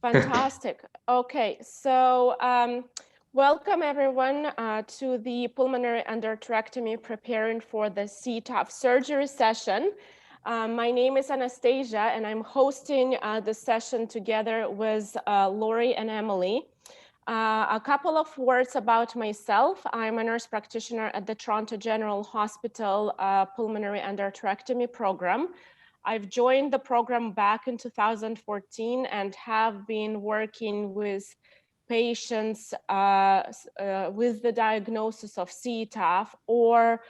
Fantastic. Okay, so welcome everyone to the pulmonary endarterectomy preparing for the CTEPH surgery session. My name is Anastasia and I'm hosting the session together with Lori and Emily. A couple of words about myself. I'm a nurse practitioner at the Toronto General Hospital Pulmonary Endarterectomy Program. I've joined the program back in 2014 and have been working with patients with the diagnosis of CTEPH or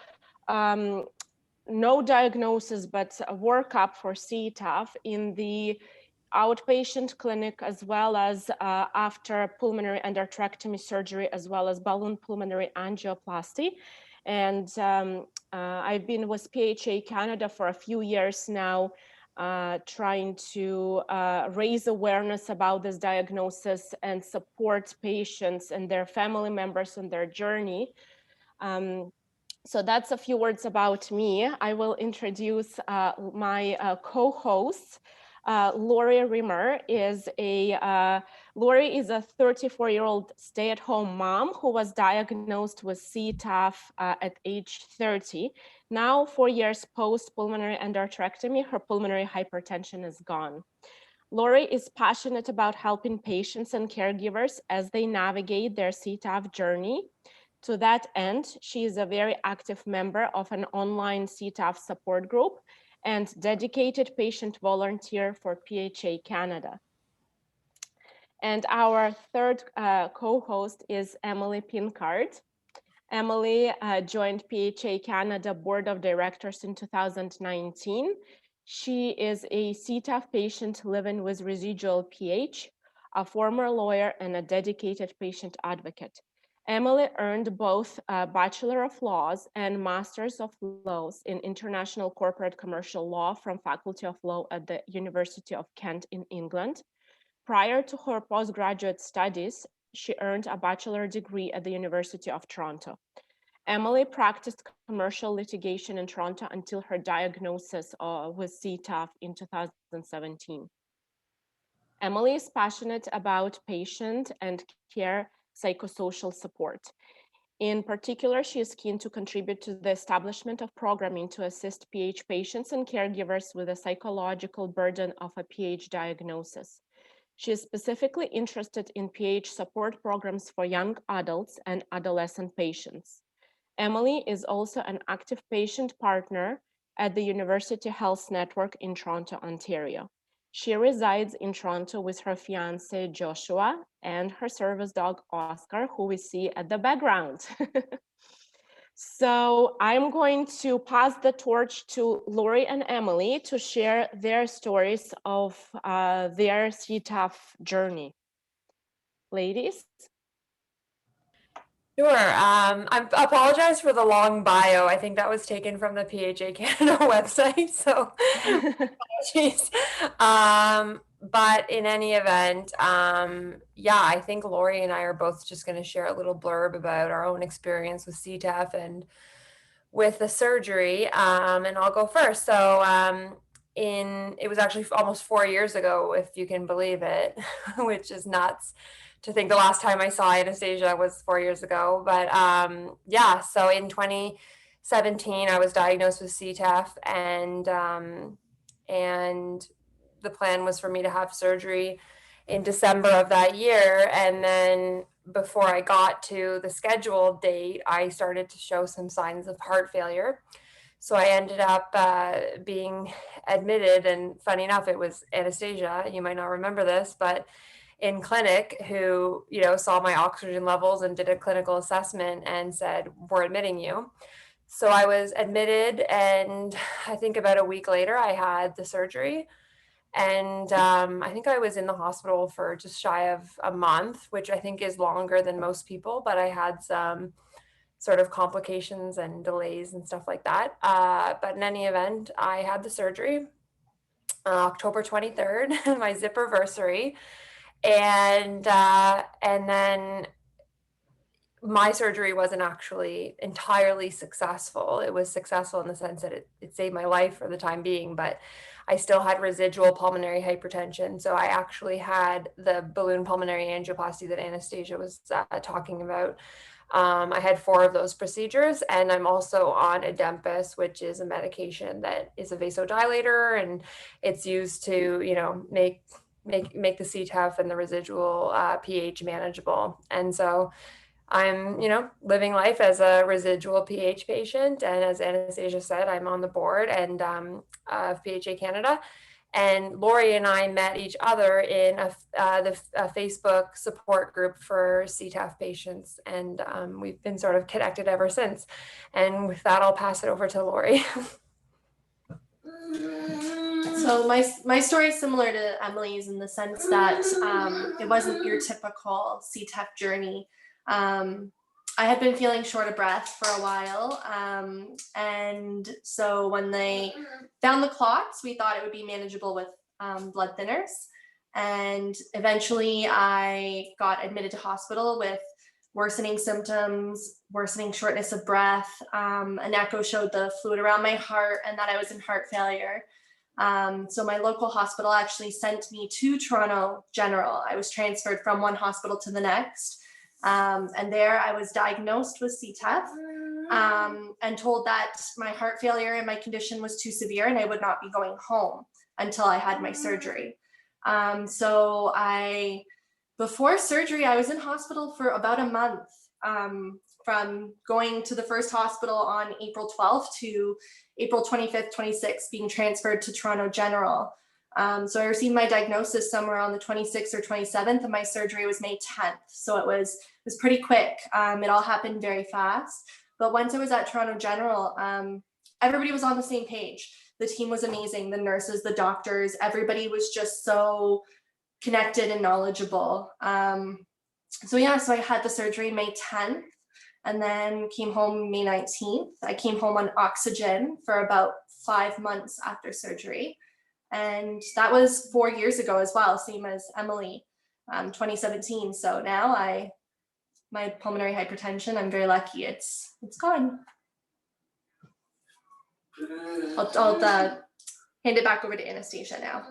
no diagnosis, but a workup for CTEPH in the outpatient clinic, as well as after pulmonary endarterectomy surgery, as well as balloon pulmonary angioplasty. And I've been with PHA Canada for a few years now, trying to raise awareness about this diagnosis and support patients and their family members on their journey. So that's a few words about me. I will introduce my co-host. Lori Rimmer is Lori is a 34-year-old stay-at-home mom who was diagnosed with CTEPH at age 30. Now, 4 years post pulmonary endarterectomy, her pulmonary hypertension is gone. Lori is passionate about helping patients and caregivers as they navigate their CTEPH journey. To that end, she is a very active member of an online CTEPH support group and dedicated patient volunteer for PHA Canada. And our third co-host is Emily Pincard. Emily joined PHA Canada Board of Directors in 2019. She is a CTEPH patient living with residual PH, a former lawyer and a dedicated patient advocate. Emily earned both a Bachelor of Laws and Masters of Laws in International Corporate Commercial Law from Faculty of Law at the University of Kent in England. Prior to her postgraduate studies, she earned a bachelor degree at the University of Toronto. Emily practiced commercial litigation in Toronto until her diagnosis with CTEPH in 2017. Emily is passionate about patient and care psychosocial support. In particular, she is keen to contribute to the establishment of programming to assist PH patients and caregivers with the psychological burden of a PH diagnosis. She is specifically interested in PH support programs for young adults and adolescent patients. Emily is also an active patient partner at the University Health Network in Toronto, Ontario. She resides in Toronto with her fiance, Joshua, and her service dog, Oscar, who we see at the background. So I'm going to pass the torch to Lori and Emily to share their stories of their CTEPH journey. Ladies? Sure. I apologize for the long bio. I think that was taken from the PHA Canada website, so apologies. But in any event, yeah, I think Lori and I are both just going to share a little blurb about our own experience with CTEPH and with the surgery. And I'll go first. So it was actually almost 4 years ago, if you can believe it, which is nuts to think the last time I saw Anastasia was 4 years ago. But yeah, so in 2017, I was diagnosed with CTEPH, and the plan was for me to have surgery in December of that year. And then before I got to the scheduled date, I started to show some signs of heart failure. So I ended up being admitted, and funny enough, it was Anastasia, you might not remember this, but in clinic, who, you know, saw my oxygen levels and did a clinical assessment and said, we're admitting you. So I was admitted, and I think about a week later, I had the surgery. And I think I was in the hospital for just shy of a month, which I think is longer than most people, but I had some sort of complications and delays and stuff like that. But in any event, I had the surgery October 23rd, my zipperversary. And then my surgery wasn't actually entirely successful. It was successful in the sense that it saved my life for the time being, but I still had residual pulmonary hypertension. So I actually had the balloon pulmonary angioplasty that Anastasia was talking about. I had 4 of those procedures, and I'm also on Adempus, which is a medication that is a vasodilator, and it's used to, make the CTEPH and the residual pH manageable. And so I'm, living life as a residual pH patient. And as Anastasia said, I'm on the board and of PHA Canada. And Lori and I met each other in a Facebook support group for CTEPH patients. And we've been sort of connected ever since. And with that, I'll pass it over to Lori. So my story is similar to Emily's in the sense that it wasn't your typical CTEPH journey. I had been feeling short of breath for a while, and so when they found the clots, we thought it would be manageable with blood thinners, and eventually I got admitted to hospital with worsening symptoms, worsening shortness of breath. An echo showed the fluid around my heart and that I was in heart failure. So my local hospital actually sent me to Toronto General. I was transferred from one hospital to the next. And there I was diagnosed with CTEPH and told that my heart failure and my condition was too severe and I would not be going home until I had my surgery. Before surgery, I was in hospital for about a month, from going to the first hospital on April 12th to April 25th, 26th, being transferred to Toronto General. So I received my diagnosis somewhere on the 26th or 27th, and my surgery was May 10th. So it was pretty quick. It all happened very fast. But once I was at Toronto General, everybody was on the same page. The team was amazing. The nurses, the doctors, everybody was just so connected and knowledgeable. So I had the surgery May 10th and then came home May 19th. I came home on oxygen for about 5 months after surgery. And that was 4 years ago as well, same as Emily, 2017. So now my pulmonary hypertension, I'm very lucky, it's gone. I'll hand it back over to Anastasia now.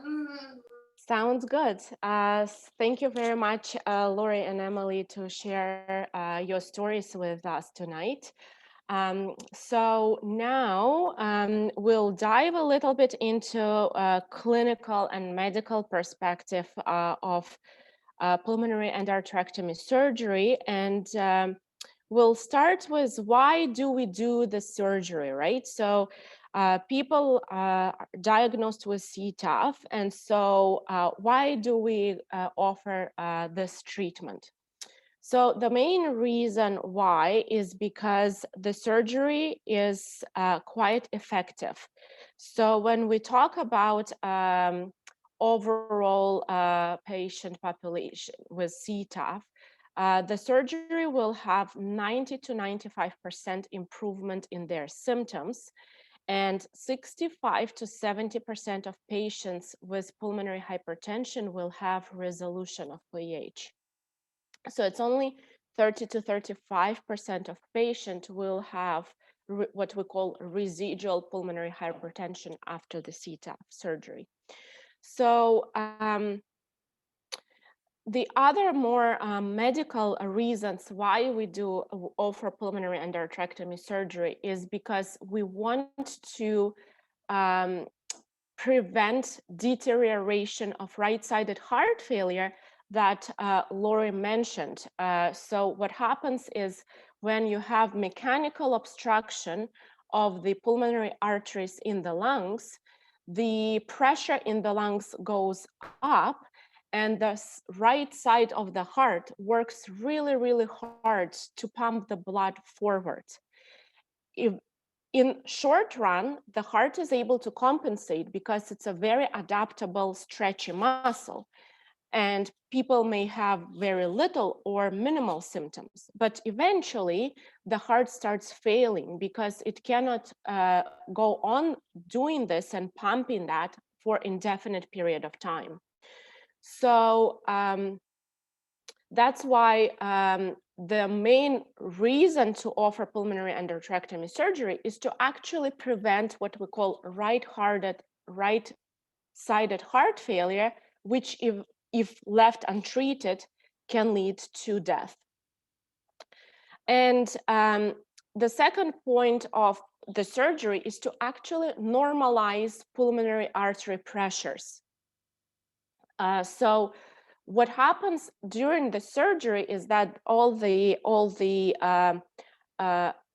Sounds good. Thank you very much, Lori and Emily, to share your stories with us tonight. So now we'll dive a little bit into a clinical and medical perspective of pulmonary endarterectomy surgery. And we'll start with why do we do the surgery, right? So people are diagnosed with CTEPH, and so why do we offer this treatment? So the main reason why is because the surgery is quite effective. So when we talk about overall patient population with CTEPH, the surgery will have 90 to 95% improvement in their symptoms, and 65 to 70% of patients with pulmonary hypertension will have resolution of pH. So it's only 30 to 35% of patients will have what we call residual pulmonary hypertension after the CTEPH surgery. So the other more medical reasons why we do offer pulmonary endarterectomy surgery is because we want to prevent deterioration of right-sided heart failure that Lori mentioned. So what happens is when you have mechanical obstruction of the pulmonary arteries in the lungs, the pressure in the lungs goes up, and the right side of the heart works really, really hard to pump the blood forward. In short run, the heart is able to compensate because it's a very adaptable, stretchy muscle. And people may have very little or minimal symptoms, but eventually the heart starts failing because it cannot go on doing this and pumping that for indefinite period of time. So That's why the main reason to offer pulmonary endarterectomy surgery is to actually prevent what we call right-sided heart failure, which if left untreated can lead to death. And the second point of the surgery is to actually normalize pulmonary artery pressures. So what happens during the surgery is that all the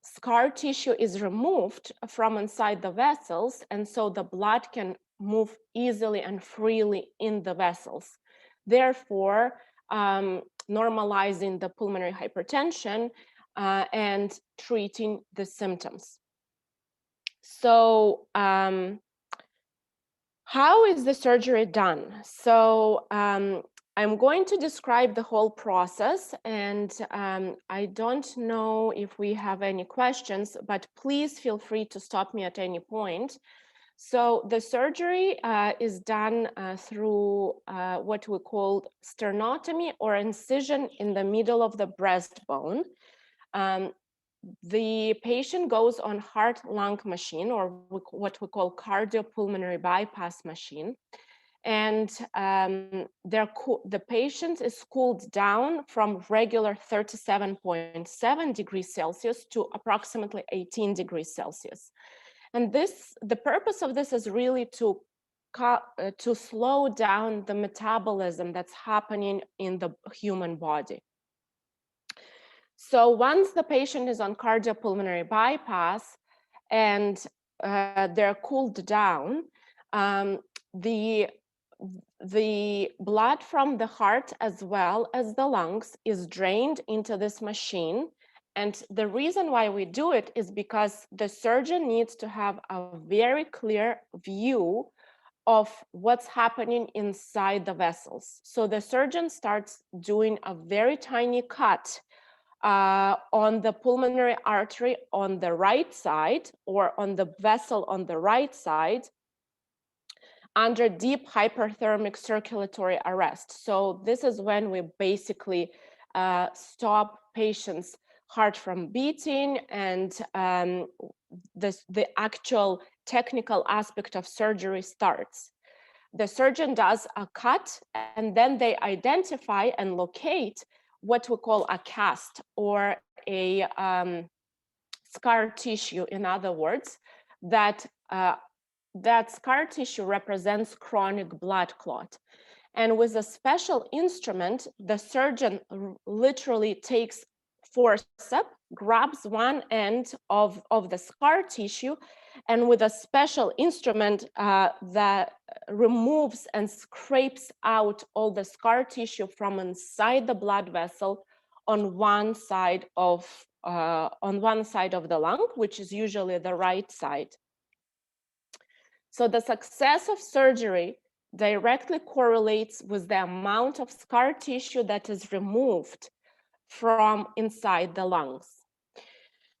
scar tissue is removed from inside the vessels, and so the blood can move easily and freely in the vessels, therefore normalizing the pulmonary hypertension and treating the symptoms. So how is the surgery done? So I'm going to describe the whole process, and I don't know if we have any questions, but please feel free to stop me at any point. So the surgery is done through what we call sternotomy, or incision in the middle of the breastbone. The patient goes on heart-lung machine, or what we call cardiopulmonary bypass machine, and the patient is cooled down from regular 37.7 degrees Celsius to approximately 18 degrees Celsius. And the purpose of this is really to slow down the metabolism that's happening in the human body. So once the patient is on cardiopulmonary bypass and they're cooled down, the blood from the heart as well as the lungs is drained into this machine. And the reason why we do it is because the surgeon needs to have a very clear view of what's happening inside the vessels. So the surgeon starts doing a very tiny cut on the pulmonary artery on the right side, or on the vessel on the right side, under deep hyperthermic circulatory arrest. So this is when we basically stop patients' heart from beating, and the actual technical aspect of surgery starts. The surgeon does a cut, and then they identify and locate what we call a cast, or a scar tissue. In other words, that scar tissue represents chronic blood clot. And with a special instrument, the surgeon literally takes forceps, grabs one end of the scar tissue, and with a special instrument that removes and scrapes out all the scar tissue from inside the blood vessel on one side of the lung, which is usually the right side. So the success of surgery directly correlates with the amount of scar tissue that is removed from inside the lungs.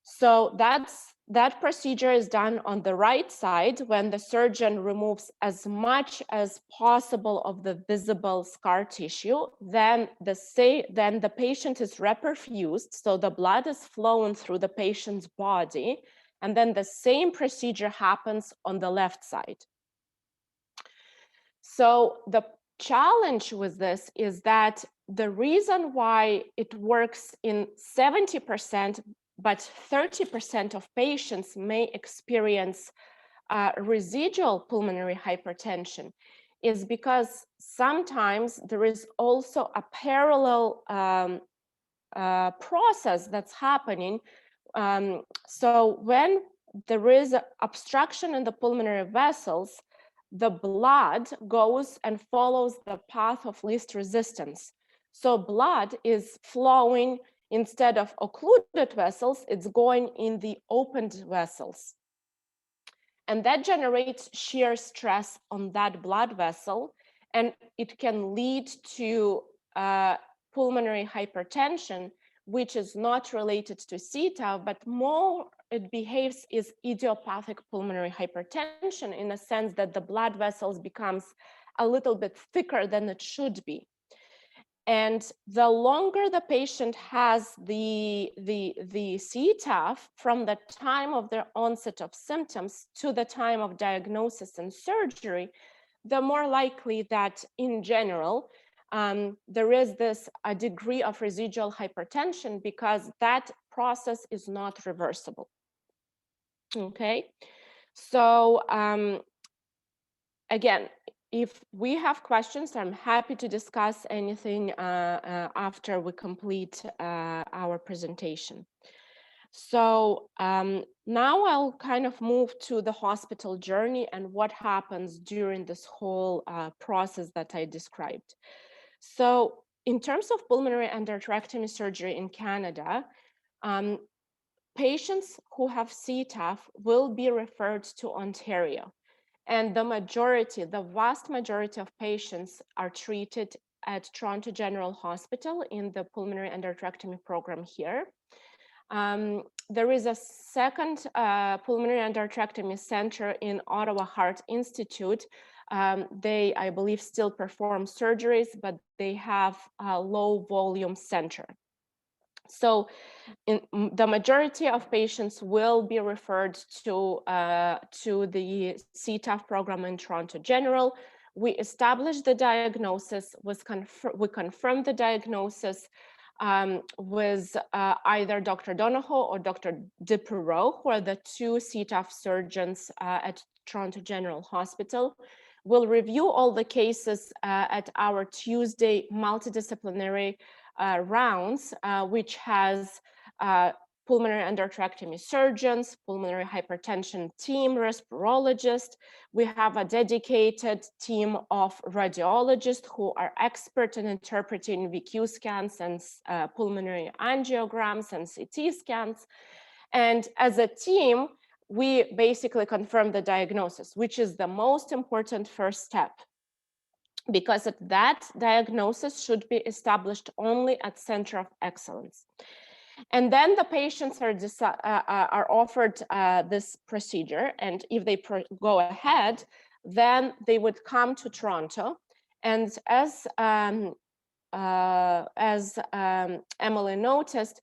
So that procedure is done on the right side, when the surgeon removes as much as possible of the visible scar tissue. Then the patient is reperfused, so the blood is flowing through the patient's body, and then the same procedure happens on the left side. So the challenge with this is that the reason why it works in 70%, but 30% of patients may experience residual pulmonary hypertension, is because sometimes there is also a parallel process that's happening. So when there is obstruction in the pulmonary vessels, the blood goes and follows the path of least resistance. So blood is flowing, instead of occluded vessels, it's going in the opened vessels. And that generates shear stress on that blood vessel, and it can lead to pulmonary hypertension, which is not related to CTEPH, but more it behaves as idiopathic pulmonary hypertension, in a sense that the blood vessels becomes a little bit thicker than it should be. And the longer the patient has the CTEPH from the time of their onset of symptoms to the time of diagnosis and surgery, the more likely that in general, there is a degree of residual hypertension, because that process is not reversible. Okay, so again, if we have questions, I'm happy to discuss anything after we complete our presentation. So now I'll kind of move to the hospital journey and what happens during this whole process that I described. So in terms of pulmonary endarterectomy surgery in Canada, patients who have CTEPH will be referred to Ontario. And the vast majority of patients are treated at Toronto General Hospital in the pulmonary endarterectomy program here. There is a second pulmonary endarterectomy center in Ottawa Heart Institute. They, I believe, still perform surgeries, but they have a low volume center. So the majority of patients will be referred to the CTEPH program in Toronto General. We established the diagnosis, we confirmed the diagnosis with either Dr. Donahoe or Dr. DePerreau, who are the two CTEPH surgeons at Toronto General Hospital. We'll review all the cases at our Tuesday multidisciplinary rounds, which has pulmonary endarterectomy surgeons, pulmonary hypertension team, respirologists. We have a dedicated team of radiologists who are expert in interpreting VQ scans and pulmonary angiograms and CT scans. And as a team, we basically confirm the diagnosis, which is the most important first step, because that diagnosis should be established only at Center of Excellence. And then the patients are offered this procedure, and if they go ahead, then they would come to Toronto. And as Emily noticed,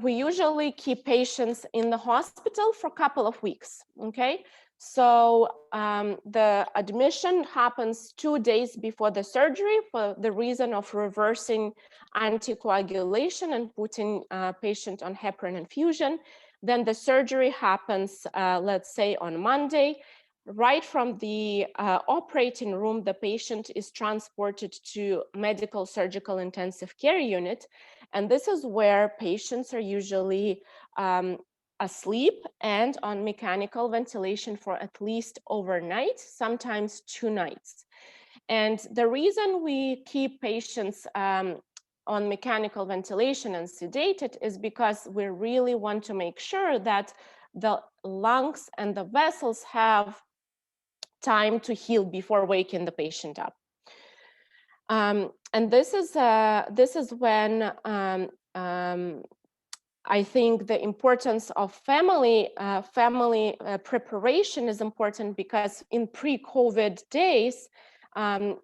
we usually keep patients in the hospital for a couple of weeks, okay? So the admission happens 2 days before the surgery for the reason of reversing anticoagulation and putting patient on heparin infusion. Then the surgery happens, let's say, on Monday. Right from the operating room, the patient is transported to medical surgical intensive care unit. And this is where patients are usually asleep and on mechanical ventilation for at least overnight, sometimes 2 nights. And the reason we keep patients on mechanical ventilation and sedated is because we really want to make sure that the lungs and the vessels have time to heal before waking the patient up. And this is when I think the importance of family preparation is important, because in pre-COVID days,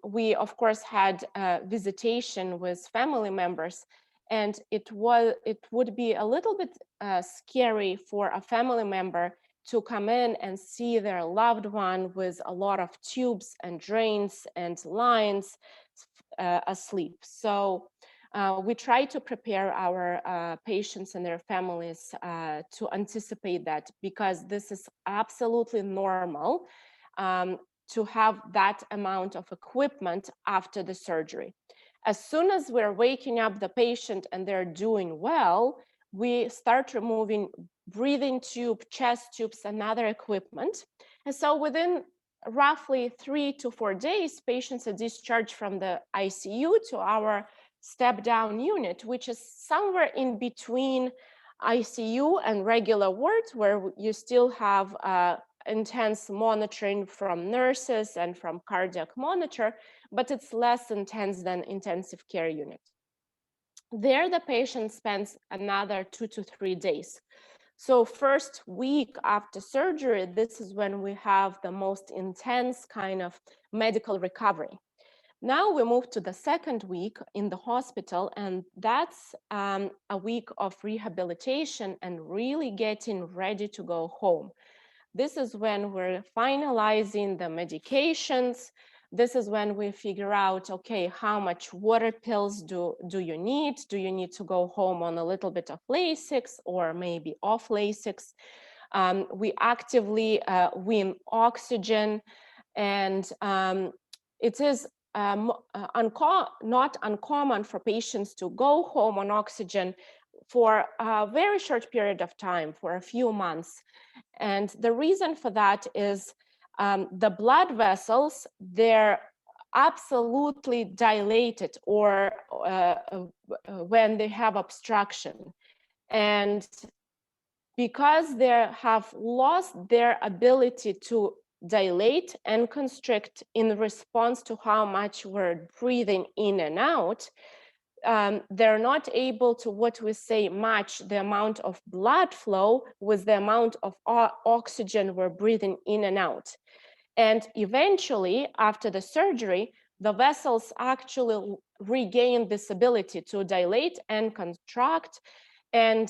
we of course had visitation with family members, and it would be a little bit scary for a family member to come in and see their loved one with a lot of tubes and drains and lines asleep. So we try to prepare our patients and their families to anticipate that, because this is absolutely normal to have that amount of equipment after the surgery. As soon as we're waking up the patient and they're doing well, we start removing breathing tube, chest tubes, and other equipment. And so within roughly 3 to 4 days, patients are discharged from the ICU to our step-down unit, which is somewhere in between ICU and regular wards, where you still have intense monitoring from nurses and from cardiac monitor, but it's less intense than intensive care unit. There, the patient spends another 2 to 3 days. So first week after surgery, this is when we have the most intense kind of medical recovery. Now we move to the second week in the hospital, and that's a week of rehabilitation and really getting ready to go home. This is when we're finalizing the medications. This is when we figure out, okay, how much water pills do you need? Do you need to go home on a little bit of Lasix or maybe off Lasix? We actively wean oxygen, and it is not uncommon for patients to go home on oxygen for a very short period of time, for a few months. And the reason for that is the blood vessels, they're absolutely dilated or when they have obstruction. And because they have lost their ability to dilate and constrict in response to how much we're breathing in and out, they're not able to, what we say, match the amount of blood flow with the amount of oxygen we're breathing in and out. And eventually, after the surgery, the vessels actually regain this ability to dilate and contract, and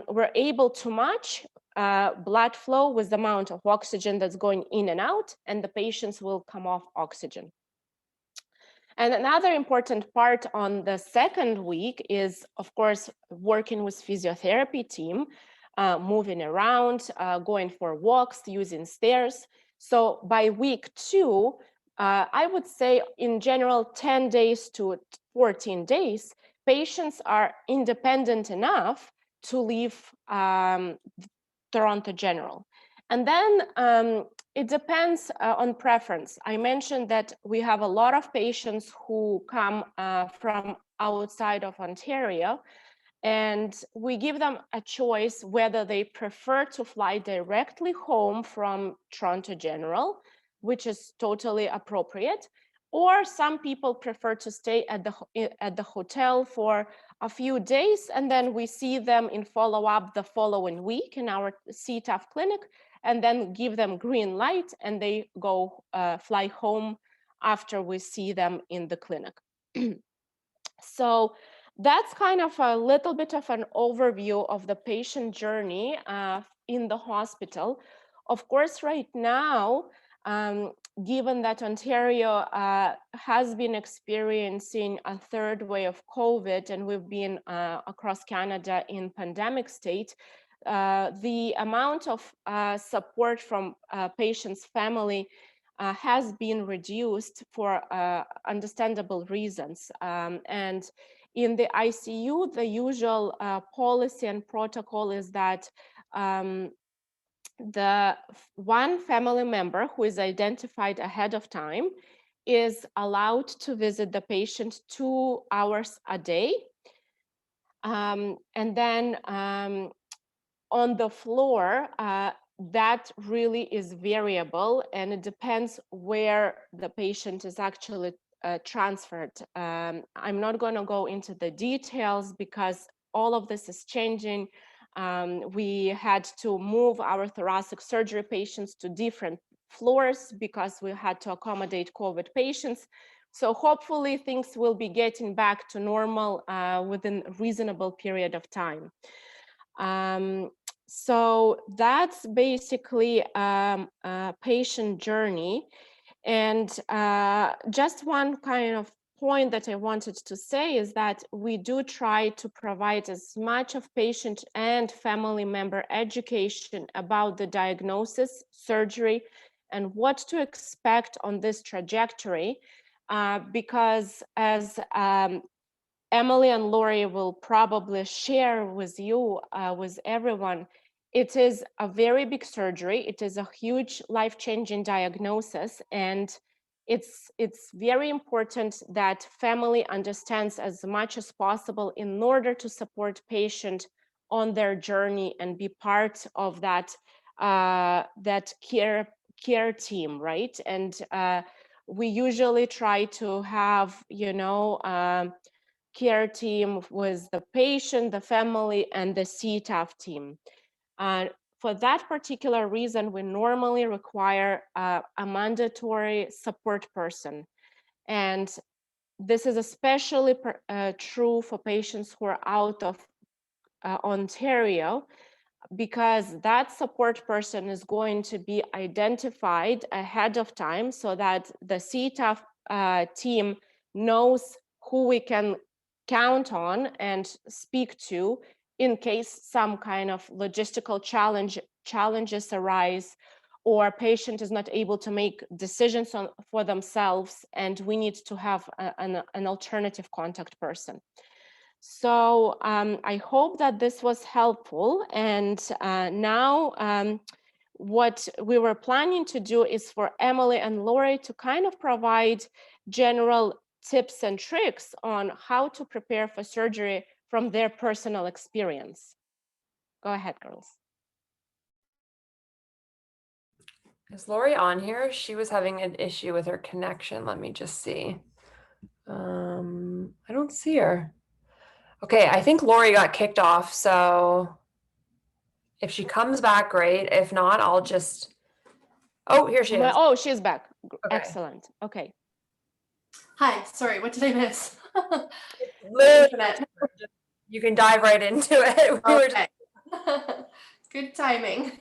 we're able to match blood flow with the amount of oxygen that's going in and out, and the patients will come off oxygen. And another important part on the second week is, of course, working with physiotherapy team, moving around, going for walks, using stairs. So by week 2, I would say in general, 10 days to 14 days, patients are independent enough to leave Toronto General. And then it depends on preference. I mentioned that we have a lot of patients who come from outside of Ontario, and we give them a choice whether they prefer to fly directly home from Toronto General, which is totally appropriate, or some people prefer to stay at the hotel for a few days, and then we see them in follow-up the following week in our CTEPH clinic, and then give them green light, and they go fly home after we see them in the clinic. So that's kind of a little bit of an overview of the patient journey in the hospital. Of course, right now, given that Ontario has been experiencing a third wave of COVID, and we've been across Canada in pandemic state, the amount of support from patients' family has been reduced for understandable reasons. And in the ICU, the usual policy and protocol is that the one family member who is identified ahead of time is allowed to visit the patient 2 hours a day. And then on the floor, that really is variable, and it depends where the patient is actually transferred. I'm not going to go into the details because all of this is changing. We had to move our thoracic surgery patients to different floors because we had to accommodate COVID patients. So hopefully things will be getting back to normal within a reasonable period of time. So that's basically a patient journey. And just one kind of point that I wanted to say is that we do try to provide as much of patient and family member education about the diagnosis, surgery, and what to expect on this trajectory, because as Emily and Lori will probably share with you, with everyone, it is a very big surgery. It is a huge life-changing diagnosis, and it's very important that family understands as much as possible in order to support patient on their journey and be part of that that care team, right? And we usually try to have, you know, care team with the patient, the family, and the CTEPH team. For that particular reason, we normally require a mandatory support person. And this is especially true for patients who are out of Ontario, because that support person is going to be identified ahead of time so that the CTEPH team knows who we can count on and speak to in case some kind of logistical challenges arise, or patient is not able to make decisions for themselves, and we need to have an alternative contact person. So I hope that this was helpful. And now what we were planning to do is for Emily and Lori to kind of provide general tips and tricks on how to prepare for surgery from their personal experience. Go ahead, girls. Is Lori on here? She was having an issue with her connection. Let me just see. I don't see her. Okay, I think Lori got kicked off, so if she comes back, great. If not, I'll just, oh, here she is. Oh, she's back. Okay. Excellent. Okay. Hi, sorry, what did I miss? You can dive right into it. Okay. Good timing.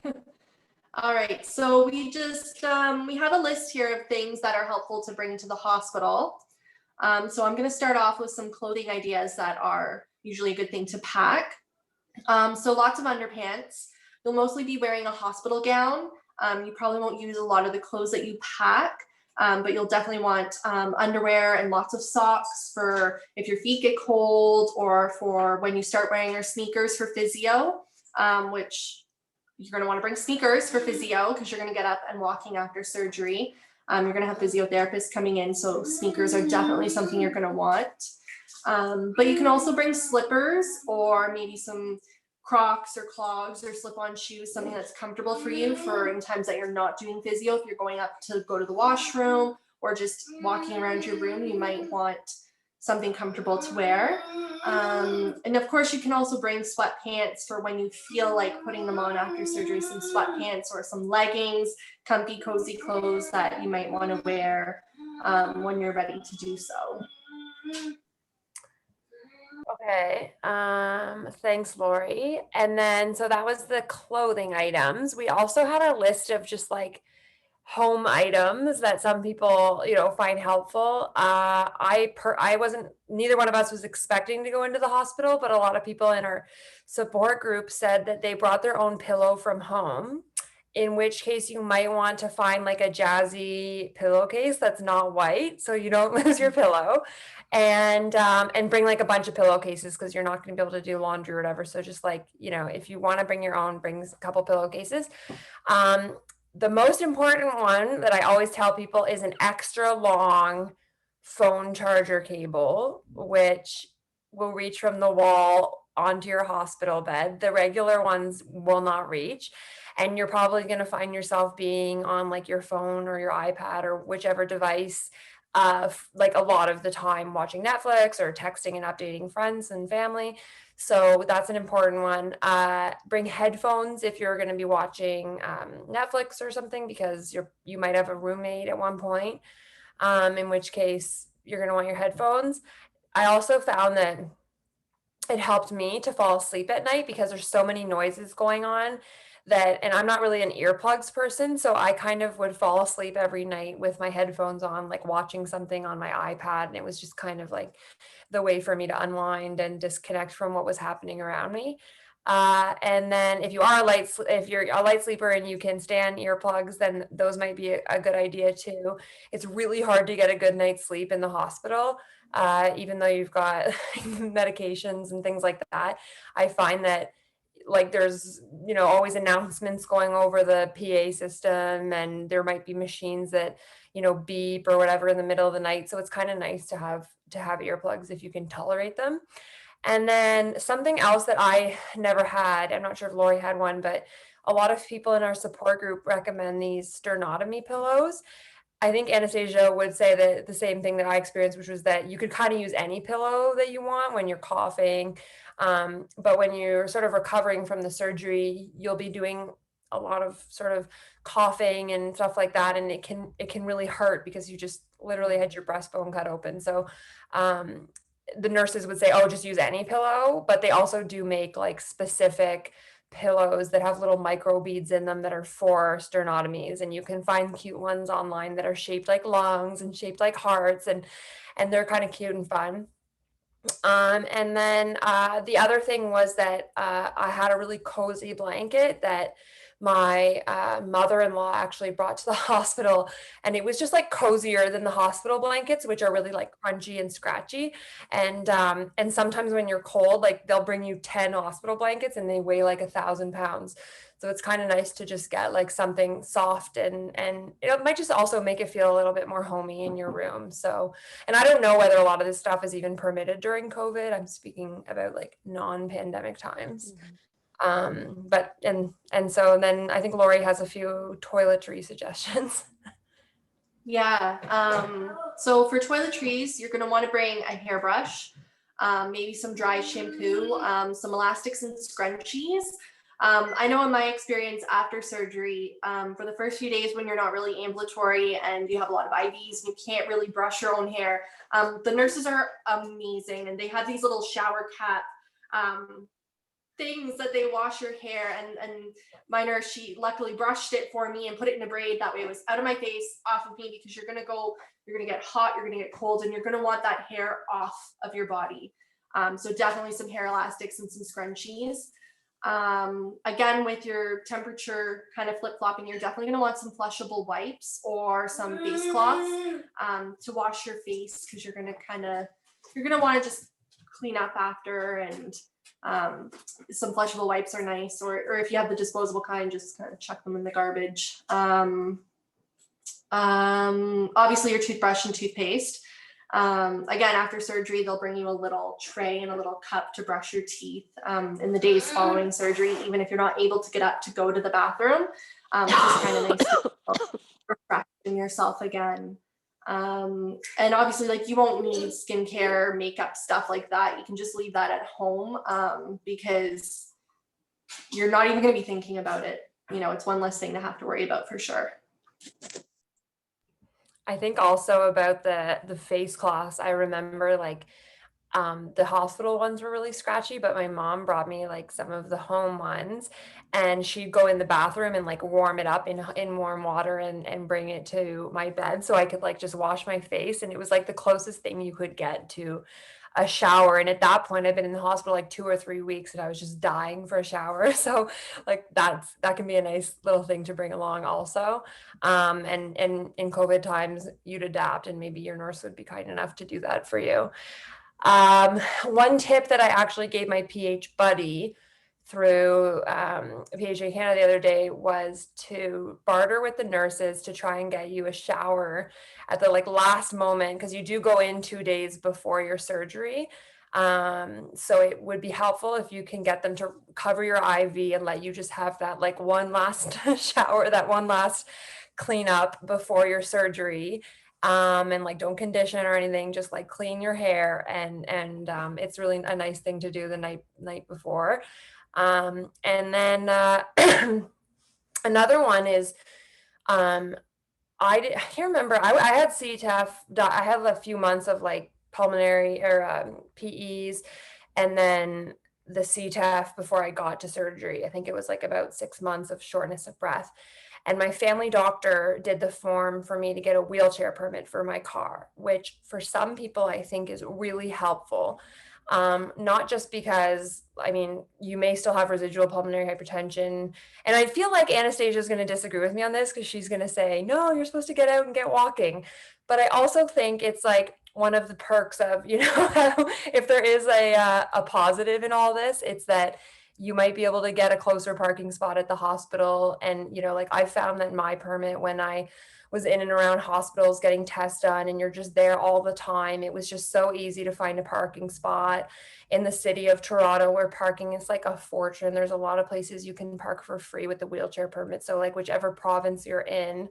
All right, so we just, we have a list here of things that are helpful to bring to the hospital. So I'm gonna start off with some clothing ideas that are usually a good thing to pack. So lots of underpants. You'll mostly be wearing a hospital gown. You probably won't use a lot of the clothes that you pack, but you'll definitely want underwear and lots of socks for if your feet get cold, or for when you start wearing your sneakers for physio, which you're going to want to bring sneakers for physio because you're going to get up and walking after surgery. You're going to have physiotherapists coming in, so sneakers are definitely something you're going to want. But you can also bring slippers, or maybe some Crocs or clogs or slip-on shoes, something that's comfortable for you for in times that you're not doing physio. If you're going up to go to the washroom or just walking around your room, you might want something comfortable to wear. And of course, you can also bring sweatpants for when you feel like putting them on after surgery, some sweatpants or some leggings, comfy, cozy clothes that you might want to wear when you're ready to do so. Okay, thanks, Lori. And then, so that was the clothing items. We also had a list of just like home items that some people, find helpful. I wasn't, neither one of us was expecting to go into the hospital, but a lot of people in our support group said that they brought their own pillow from home, in which case you might want to find like a jazzy pillowcase that's not white, so you don't lose your pillow, and bring like a bunch of pillowcases, because you're not going to be able to do laundry or whatever. So just like, if you want to bring your own, bring a couple pillowcases. The most important one that I always tell people is an extra long phone charger cable, which will reach from the wall onto your hospital bed. The regular ones will not reach. And you're probably going to find yourself being on like your phone or your iPad or whichever device, like a lot of the time, watching Netflix or texting and updating friends and family. So that's an important one. Bring headphones if you're going to be watching Netflix or something, because you might have a roommate at one point, in which case you're going to want your headphones. I also found that it helped me to fall asleep at night because there's so many noises going on and I'm not really an earplugs person, so I kind of would fall asleep every night with my headphones on, like watching something on my iPad, and it was just kind of like the way for me to unwind and disconnect from what was happening around me. And then if you're a light sleeper and you can stand earplugs, then those might be a good idea too. It's really hard to get a good night's sleep in the hospital, even though you've got medications and things like that. I find that like there's always announcements going over the PA system, and there might be machines that beep or whatever in the middle of the night, so it's kind of nice to have earplugs if you can tolerate them. And then something else that I never had, I'm not sure if Lori had one, but a lot of people in our support group recommend these sternotomy pillows. I think Anastasia would say that the same thing that I experienced, which was that you could kind of use any pillow that you want when you're coughing. But when you're sort of recovering from the surgery, you'll be doing a lot of sort of coughing and stuff like that, and it can really hurt because you just literally had your breastbone cut open. So the nurses would say, oh, just use any pillow, but they also do make like specific pillows that have little micro beads in them that are for sternotomies, and you can find cute ones online that are shaped like lungs and shaped like hearts, and they're kind of cute and fun. And then the other thing was that I had a really cozy blanket that my mother-in-law actually brought to the hospital, and it was just like cozier than the hospital blankets, which are really like crunchy and scratchy. And sometimes when you're cold, like they'll bring you 10 hospital blankets and they weigh like 1,000 pounds. So it's kind of nice to just get like something soft, and it might just also make it feel a little bit more homey in your room. So, and I don't know whether a lot of this stuff is even permitted during COVID. I'm speaking about like non-pandemic times. But so then I think Lori has a few toiletry suggestions. Yeah. So for toiletries, you're going to want to bring a hairbrush, maybe some dry shampoo, some elastics and scrunchies. I know in my experience after surgery, for the first few days when you're not really ambulatory and you have a lot of IVs and you can't really brush your own hair, the nurses are amazing, and they have these little shower cap things that they wash your hair, and my nurse, she luckily brushed it for me and put it in a braid. That way it was out of my face, off of me, because you're gonna get hot, you're gonna get cold, and you're gonna want that hair off of your body. So definitely some hair elastics and some scrunchies. Again, with your temperature kind of flip-flopping, you're definitely going to want some flushable wipes or some face cloths to wash your face, because you're going to want to just clean up after, and some flushable wipes are nice, or if you have the disposable kind, just kind of chuck them in the garbage. Obviously your toothbrush and toothpaste. Again, after surgery, they'll bring you a little tray and a little cup to brush your teeth in the days following surgery, even if you're not able to get up to go to the bathroom. It's just kind of nice to refreshing yourself again. And obviously, like, you won't need skincare, makeup, stuff like that. You can just leave that at home, because you're not even going to be thinking about it. You know, it's one less thing to have to worry about for sure. I think also about the face cloths, I remember like the hospital ones were really scratchy, but my mom brought me like some of the home ones, and she'd go in the bathroom and like warm it up in warm water and bring it to my bed so I could like just wash my face. And it was like the closest thing you could get to a shower. And at that point, I've been in the hospital like 2 or 3 weeks, and I was just dying for a shower. So like that can be a nice little thing to bring along also. And in COVID times, you'd adapt, and maybe your nurse would be kind enough to do that for you. One tip that I actually gave my PH buddy through PHA Canada the other day was to barter with the nurses to try and get you a shower at the like last moment, because you do go in 2 days before your surgery. So it would be helpful if you can get them to cover your IV and let you just have that like one last shower, that one last cleanup before your surgery. And like don't condition or anything, just like clean your hair, and it's really a nice thing to do the night before. And then another one is I can't remember, I had CTEPH, I had a few months of like pulmonary or PEs, and then the CTEPH before I got to surgery. I think it was like about 6 months of shortness of breath. And my family doctor did the form for me to get a wheelchair permit for my car, which for some people I think is really helpful. Not just because, I mean, you may still have residual pulmonary hypertension. And I feel like Anastasia is going to disagree with me on this, because she's going to say, no, you're supposed to get out and get walking. But I also think it's like one of the perks of, you know, if there is a positive in all this, it's that you might be able to get a closer parking spot at the hospital. And, you know, like I found that my permit, when I was in and around hospitals getting tests done, and you're just there all the time, it was just so easy to find a parking spot in the city of Toronto, where parking is like a fortune. There's a lot of places you can park for free with the wheelchair permit. So like whichever province you're in,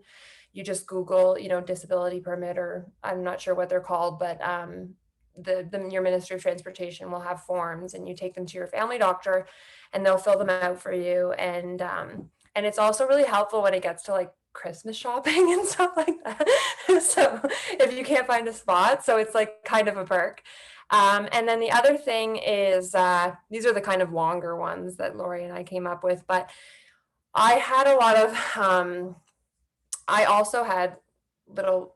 you just Google, you know, disability permit, or I'm not sure what they're called, but your Ministry of Transportation will have forms, and you take them to your family doctor and they'll fill them out for you. And And it's also really helpful when it gets to like Christmas shopping and stuff like that. So if you can't find a spot, so it's like kind of a perk. And then the other thing is, these are the kind of longer ones that Lori and I came up with, but I had a lot of, I also had little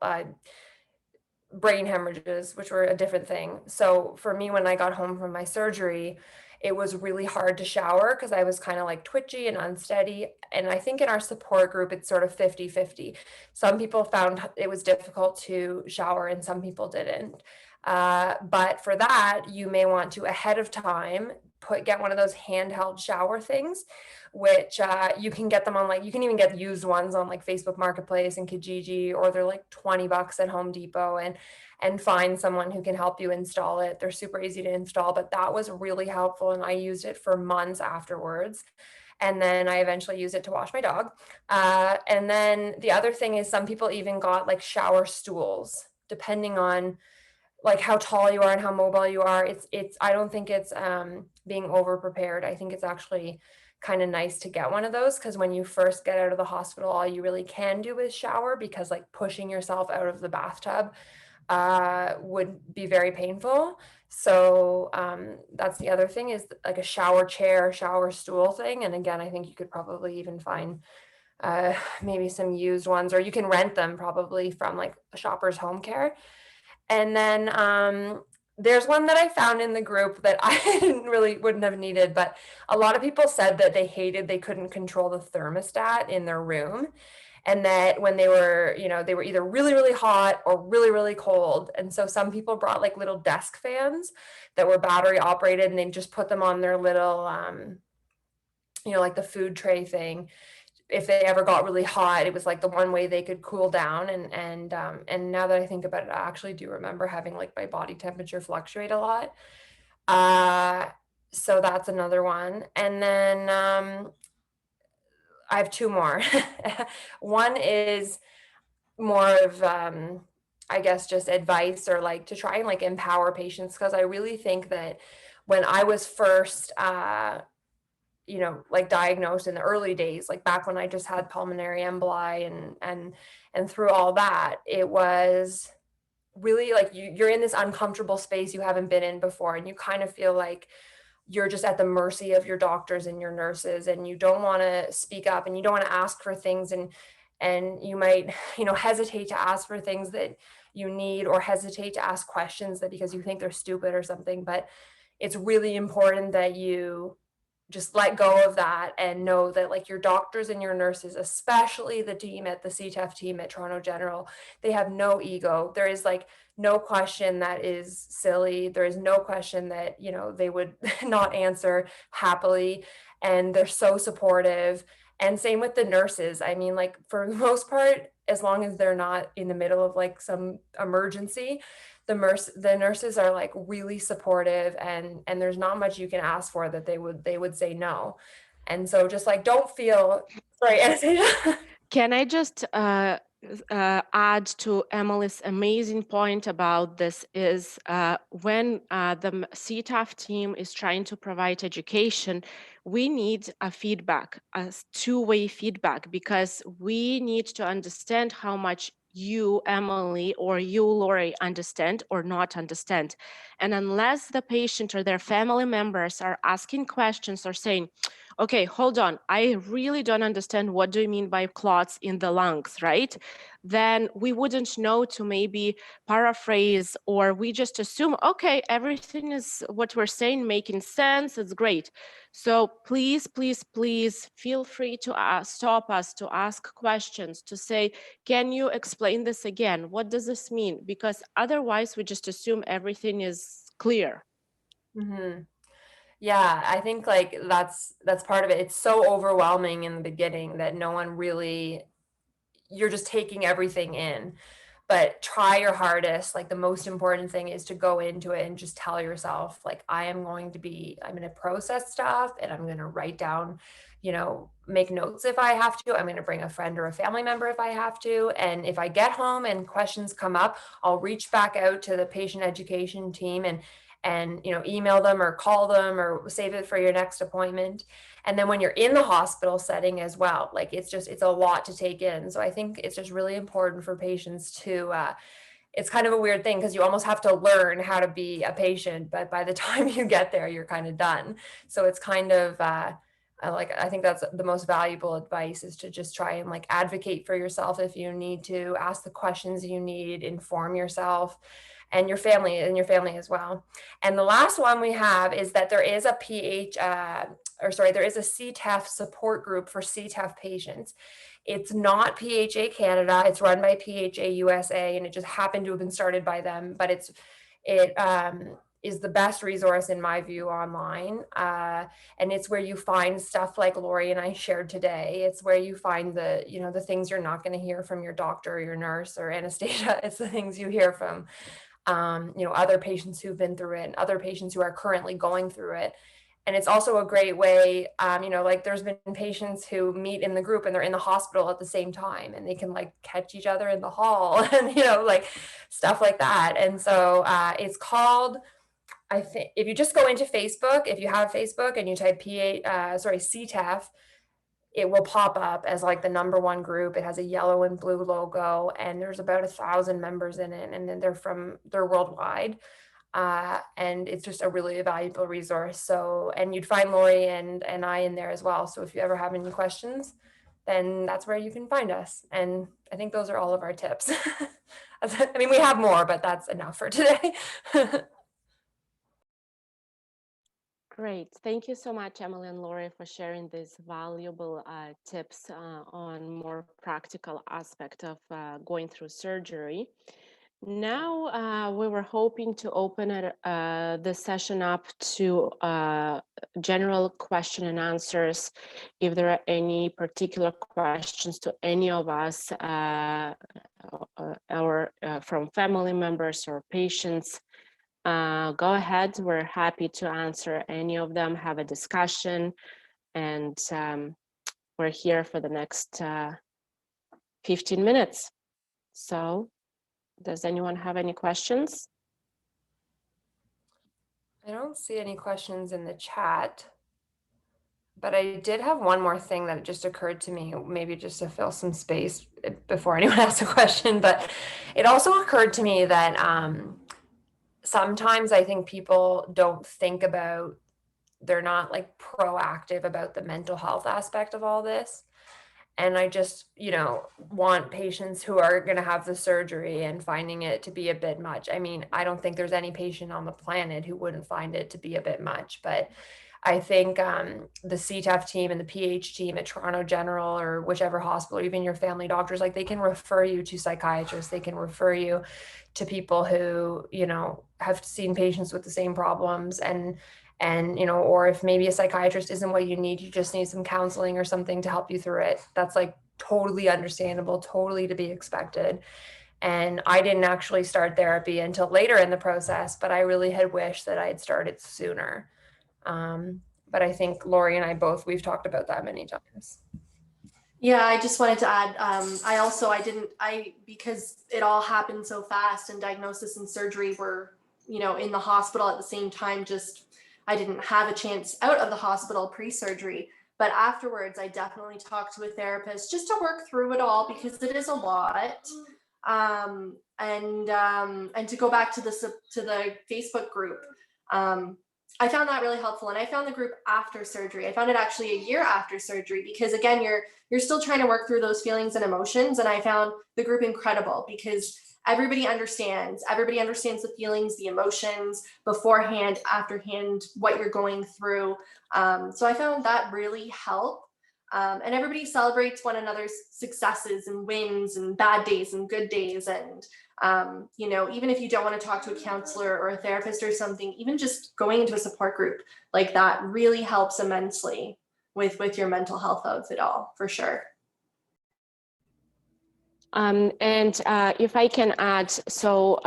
brain hemorrhages, which were a different thing. So for me, when I got home from my surgery, it was really hard to shower because I was kind of like twitchy and unsteady. And I think in our support group, it's sort of 50-50. Some people found it was difficult to shower and some people didn't. But for that, you may want to ahead of time get one of those handheld shower things, which you can get them on, like, you can even get used ones on like Facebook Marketplace and Kijiji, or they're like $20 at Home Depot, and find someone who can help you install it. They're super easy to install, but that was really helpful. And I used it for months afterwards. And then I eventually used it to wash my dog. And then the other thing is some people even got like shower stools, depending on like how tall you are and how mobile you are. I don't think it's being over prepared. I think it's actually kind of nice to get one of those, because when you first get out of the hospital, all you really can do is shower, because like pushing yourself out of the bathtub would be very painful. So that's the other thing, is like a shower chair, shower stool thing. And again, I think you could probably even find maybe some used ones, or you can rent them probably from like a Shoppers Home Care. And then there's one that I found in the group that I wouldn't have needed, but a lot of people said that they couldn't control the thermostat in their room. And that when they were, they were either really, really hot or really, really cold. And so some people brought like little desk fans that were battery operated, and they just put them on their little, like the food tray thing. If they ever got really hot, it was like the one way they could cool down. And now that I think about it, I actually do remember having like my body temperature fluctuate a lot. So that's another one. And then I have two more. One is more of, I guess, just advice, or like to try and like empower patients, because I really think that when I was first like diagnosed in the early days, like back when I just had pulmonary emboli and through all that, it was really like you're in this uncomfortable space you haven't been in before, and you kind of feel like you're just at the mercy of your doctors and your nurses, and you don't want to speak up, and you don't want to ask for things, and you might hesitate to ask for things that you need, or hesitate to ask questions that because you think they're stupid or something. But it's really important that you just let go of that and know that like your doctors and your nurses, especially the team at the CTEPH team at Toronto General, they have no ego. There is like no question that is silly. There is no question that, they would not answer happily. And they're so supportive. And same with the nurses. I mean, like for the most part, as long as they're not in the middle of like some emergency, the nurses are like really supportive, and there's not much you can ask for that they would say no. And so just like, don't feel, sorry, Anastasia. Can I just add to Emily's amazing point about this is when the CTEPH team is trying to provide education, we need a feedback, a two-way feedback, because we need to understand how much you, Emily, or you, Lori, understand or not understand. And unless the patient or their family members are asking questions or saying, okay, hold on, I really don't understand, what do you mean by clots in the lungs, right? Then we wouldn't know to maybe paraphrase, or we just assume, okay, everything is what we're saying making sense, it's great. So please, please, please feel free to stop us, to ask questions, to say, can you explain this again? What does this mean? Because otherwise we just assume everything is clear. Mm-hmm. Yeah, I think like that's part of it. It's so overwhelming in the beginning that no one really, you're just taking everything in. But try your hardest. Like the most important thing is to go into it and just tell yourself, like, I'm going to process stuff, and I'm going to write down, make notes if I have to. I'm going to bring a friend or a family member if I have to. And if I get home and questions come up, I'll reach back out to the patient education team and, you know, email them or call them or save it for your next appointment. And then when you're in the hospital setting as well, like it's a lot to take in. So I think it's just really important for patients to, it's kind of a weird thing because you almost have to learn how to be a patient, but by the time you get there, you're kind of done. So it's kind of, I think that's the most valuable advice, is to just try and like advocate for yourself if you need to, ask the questions you need, inform yourself and your family as well. And the last one we have is that there is a there is a CTEPH support group for CTEPH patients. It's not PHA Canada, it's run by PHA USA, and it just happened to have been started by them, but it is the best resource in my view online. And it's where you find stuff like Lori and I shared today. It's where you find the, you know, the things you're not going to hear from your doctor or your nurse or Anastasia. It's the things you hear from, you know, other patients who've been through it and other patients who are currently going through it. And it's also a great way, you know, like there's been patients who meet in the group and they're in the hospital at the same time and they can like catch each other in the hall and, you know, like stuff like that. And so it's called, I think, if you just go into Facebook, if you have Facebook and you type CTEPH, it will pop up as like the #1 group. It has a yellow and blue logo, and there's about 1,000 members in it, and then they're worldwide. And it's just a really valuable resource. So, and you'd find Lori and I in there as well. So if you ever have any questions, then that's where you can find us. And I think those are all of our tips. I mean, we have more, but that's enough for today. Great. Thank you so much, Emily and Lori, for sharing these valuable tips on more practical aspect of going through surgery. Now, we were hoping to open the session up to general question and answers. If there are any particular questions to any of us or from family members or patients, go ahead. We're happy to answer any of them, have a discussion, and we're here for the next 15 minutes. So, does anyone have any questions? I don't see any questions in the chat, but I did have one more thing that just occurred to me, maybe just to fill some space before anyone asks a question. But it also occurred to me that sometimes I think people don't think about, they're not like proactive about the mental health aspect of all this. And I just, you know, want patients who are going to have the surgery and finding it to be a bit much. I mean, I don't think there's any patient on the planet who wouldn't find it to be a bit much, but I think the CTEPH team and the PH team at Toronto General or whichever hospital, even your family doctors, like they can refer you to psychiatrists. They can refer you to people who, you know, have seen patients with the same problems and, you know, or if maybe a psychiatrist isn't what you need, you just need some counseling or something to help you through it. That's like totally understandable, totally to be expected. And I didn't actually start therapy until later in the process, but I really had wished that I had started sooner. But I think Lori and I both, we've talked about that many times. Yeah, I just wanted to add, because it all happened so fast and diagnosis and surgery were, you know, in the hospital at the same time, I didn't have a chance out of the hospital pre-surgery, but afterwards I definitely talked to a therapist just to work through it all because it is a lot. And to go back to the Facebook group, I found that really helpful. And I found the group after surgery. I found it actually a year after surgery because again, you're still trying to work through those feelings and emotions. And I found the group incredible because everybody understands the feelings, the emotions beforehand, afterhand, what you're going through. So I found that really helped. And everybody celebrates one another's successes and wins and bad days and good days. And, you know, even if you don't want to talk to a counselor or a therapist or something, even just going into a support group like that really helps immensely with your mental health of it all, for sure. And if I can add, so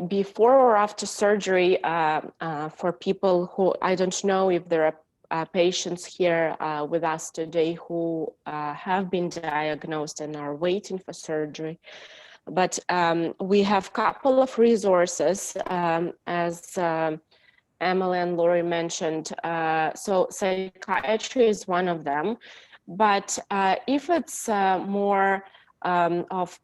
before or after surgery, for people who, I don't know if there are patients here with us today who have been diagnosed and are waiting for surgery, But we have a couple of resources, as Emily and Lori mentioned. So psychiatry is one of them. But if it's more of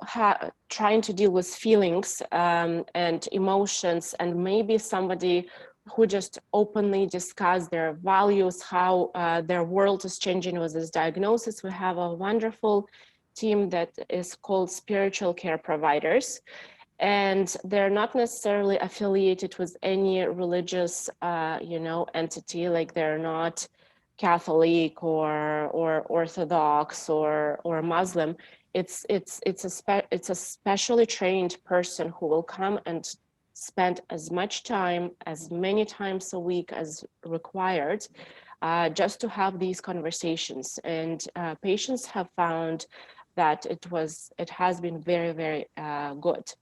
trying to deal with feelings and emotions, and maybe somebody who just openly discuss their values, how their world is changing with this diagnosis, we have a wonderful team that is called spiritual care providers. And they're not necessarily affiliated with any religious, entity. Like they're not Catholic or Orthodox or Muslim. It's a specially trained person who will come and spend as much time, as many times a week as required, just to have these conversations. And patients have found that it has been very, very good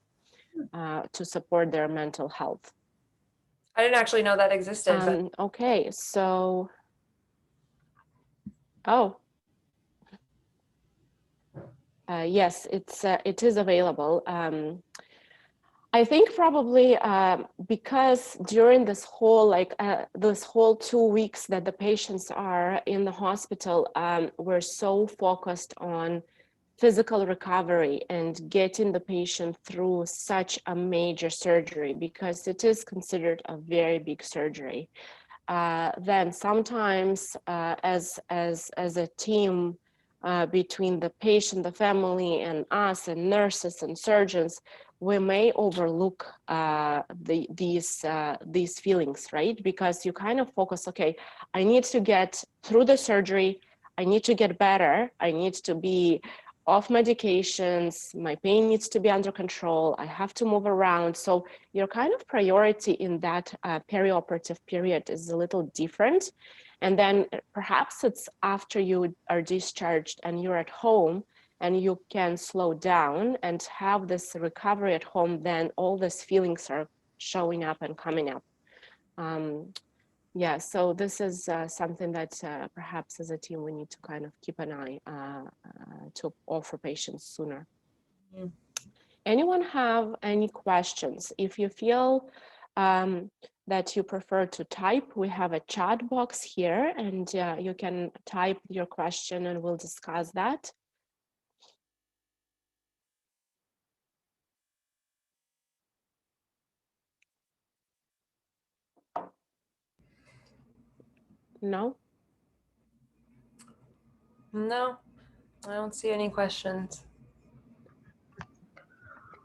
to support their mental health. I didn't actually know that existed. But Okay, so, yes, it is available. I think probably because during this whole 2 weeks that the patients are in the hospital, we're so focused on physical recovery and getting the patient through such a major surgery, because it is considered a very big surgery. Then sometimes as a team between the patient, the family, and us, and nurses and surgeons, we may overlook these feelings, right? Because you kind of focus, okay, I need to get through the surgery, I need to get better, I need to be off medications, my pain needs to be under control, I have to move around. So your kind of priority in that perioperative period is a little different. And then perhaps it's after you are discharged and you're at home and you can slow down and have this recovery at home, then all these feelings are showing up and coming up. Yeah, so this is something that perhaps as a team we need to kind of keep an eye to offer patients sooner. Mm. Anyone have any questions? If you feel that you prefer to type, we have a chat box here, and you can type your question and we'll discuss that. No? No, I don't see any questions.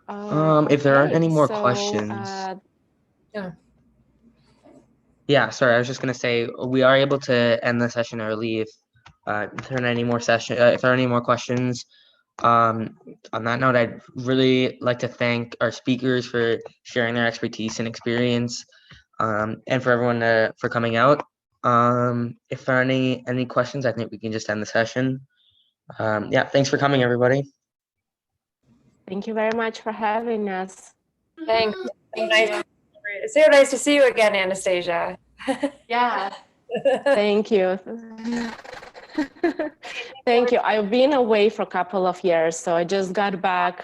If there aren't any more questions. Yeah, sorry, I was just gonna say we are able to end the session early if there are any more if there are any more questions. On that note, I'd really like to thank our speakers for sharing their expertise and experience, and for everyone for coming out. If there are any questions, I think we can just end the session. Yeah, thanks for coming, everybody. Thank you very much for having us. Thanks. It's so nice to see you again, Anastasia. Yeah. Thank you. Thank you. I've been away for a couple of years, so I just got back